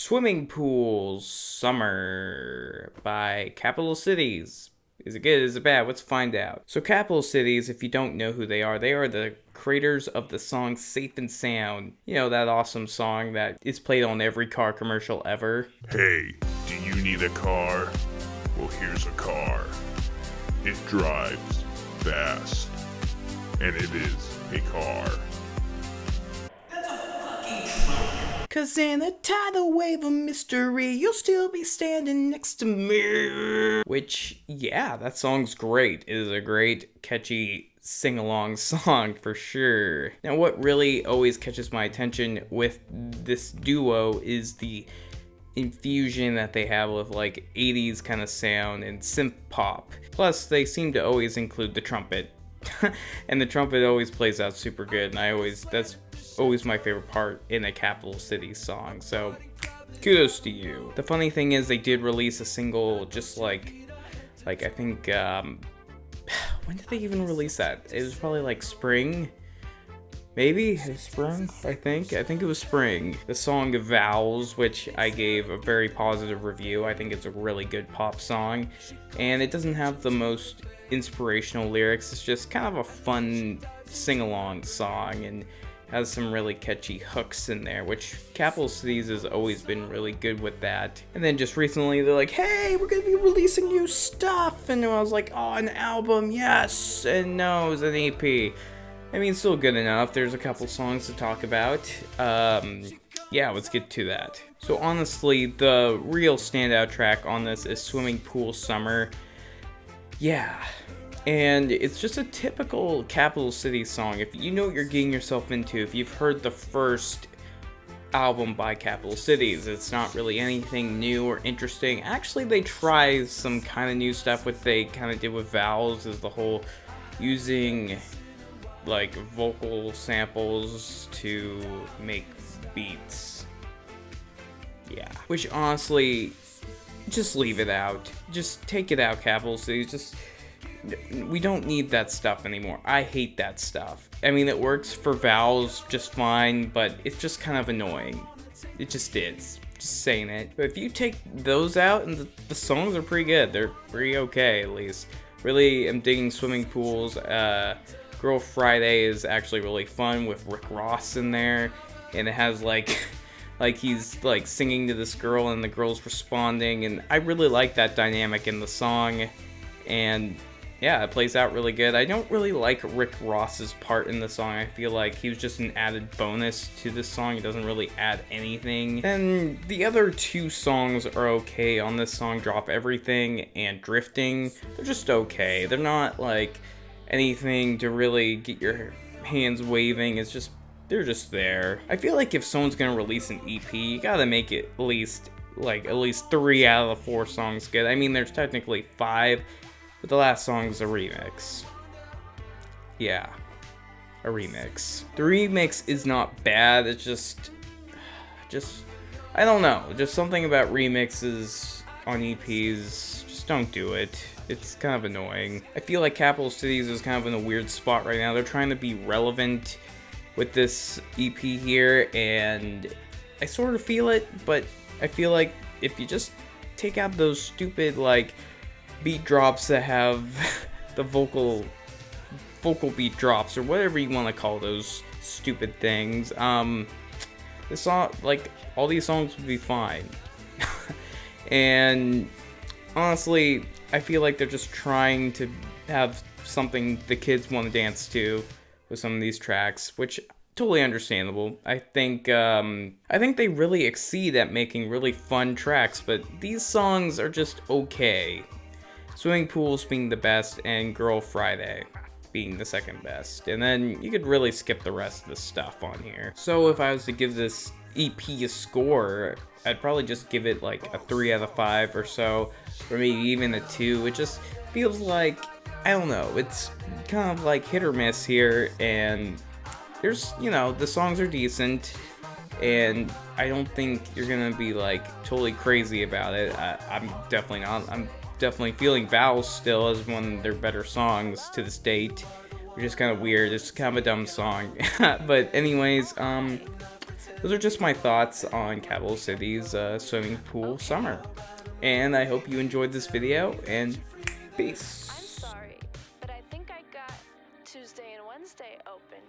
Swimming Pools Summer by Capital Cities. Is it good? Is it bad? Let's find out. So Capital Cities, if you don't know who they are the creators of the song Safe and Sound. You know, that awesome song that is played on every car commercial ever. Hey, do you need a car? Well, here's a car. It drives fast. And it is a car. Cause in a tidal wave of mystery, you'll still be standing next to me. Which, yeah, that song's great. It is a great, catchy sing-along song for sure. Now, what really always catches my attention with this duo is the infusion that they have with like 80s kind of sound and synth pop. Plus, they seem to always include the trumpet. And the trumpet always plays out super good, and that's always my favorite part in a Capital City song, so kudos to you. The funny thing is they did release a single just like I think, when did they even release that? It was probably like spring? Maybe? Spring? I think it was spring. The song Vows, which I gave a very positive review. I think it's a really good pop song, and it doesn't have the most inspirational lyrics. It's just kind of a fun sing-along song, and has some really catchy hooks in there, which Capital Cities has always been really good with that. And then just recently they're like, hey, we're gonna be releasing new stuff, and I was like, oh, an album, yes. And no, it was an EP. I mean, still good enough. There's a couple songs to talk about. Yeah, let's get to that. So honestly, the real standout track on this is Swimming Pool Summer. Yeah, and it's just a typical Capital City song. If you know what you're getting yourself into, if you've heard the first album by Capital Cities, it's not really anything new or interesting. Actually, they try some kind of new stuff. What they kind of did with Vows is the whole using like vocal samples to make beats. Yeah, which honestly, just leave it out. Just take it out, Capital Cities. We don't need that stuff anymore. I hate that stuff. I mean, it works for Vows just fine, but it's just kind of annoying. It just is. Just saying it. But if you take those out, and the songs are pretty good. They're pretty okay, at least. Really, I'm digging Swimming Pools. Girl Friday is actually really fun with Rick Ross in there. And it has like he's like singing to this girl and the girl's responding. And I really like that dynamic in the song. And yeah, it plays out really good. I don't really like Rick Ross's part in the song. I feel like he was just an added bonus to this song. He doesn't really add anything. And the other two songs are okay on this song, Drop Everything and Drifting. They're just okay. They're not like anything to really get your hands waving. It's just, they're just there. I feel like if someone's gonna release an EP, you gotta make it at least 3 out of the 4 songs good. I mean, there's technically 5. But the last song's a remix. Yeah, a remix. The remix is not bad, it's just, I don't know. Just something about remixes on EPs, just don't do it. It's kind of annoying. I feel like Capital Cities is kind of in a weird spot right now. They're trying to be relevant with this EP here, and I sort of feel it, but I feel like if you just take out those stupid, like, beat drops that have the vocal beat drops, or whatever you want to call those stupid things, this song, like, all these songs would be fine. And honestly, I feel like they're just trying to have something the kids want to dance to with some of these tracks, which totally understandable. I think they really exceed at making really fun tracks, but these songs are just okay. Swimming Pools being the best, and Girl Friday being the second best. And then you could really skip the rest of the stuff on here. So if I was to give this EP a score, I'd probably just give it like a 3 out of 5 or so, or maybe even a 2. It just feels like, I don't know, it's kind of like hit or miss here, and there's, you know, the songs are decent, and I don't think you're gonna be like totally crazy about it. I'm definitely not. I'm definitely feeling Vows still as one of their better songs to this date, which is kind of weird. It's kind of a dumb song. But anyways, those are just my thoughts on Capital City's swimming pool summer. And I hope you enjoyed this video, and peace. I'm sorry, but I think I got Tuesday and Wednesday open.